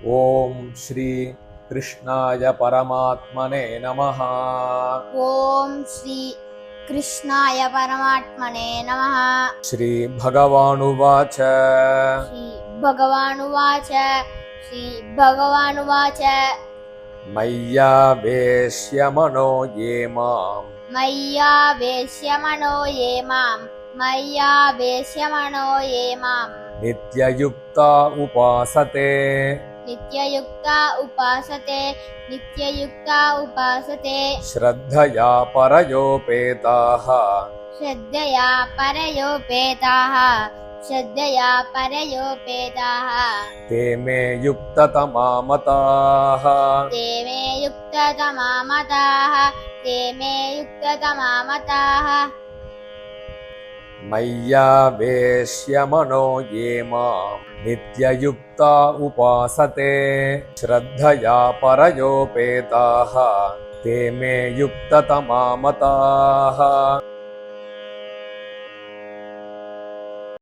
ఓం శ్రీ కృష్ణాయ పరమాత్మనే నమః. ఓం శ్రీ కృష్ణాయ పరమాత్మనే నమః. శ్రీ భగవానువాచ శ్రీ భగవానువాచ శ్రీ భగవానువాచ మయ్యావేశ్య మనో ఏ మాం మయ్యావేశ్య మనో ఏ మాం మయ్యావేశ్య మనో ఏ మాం నిత్యయుక్త ఉపాసతే నిత్యయుక్త ఉపాసతే నిత్యయుక్త ఉపాసతే శ్రద్ధయా పరయోపేతాః శ్రద్ధయా పరయోపేతాః శ్రద్ధయా పరయోపేతాః తే మే యుక్తతమా మతాః. ते मे युक्ततमा मताः ते मे युक्ततमा मताः మయ్యావేశ్య మనో ఏ మాం నిత్యయుక్త ఉపాసతే శ్రద్ధయా పరయోపేతాః తే మే యుక్తతమా మతాః.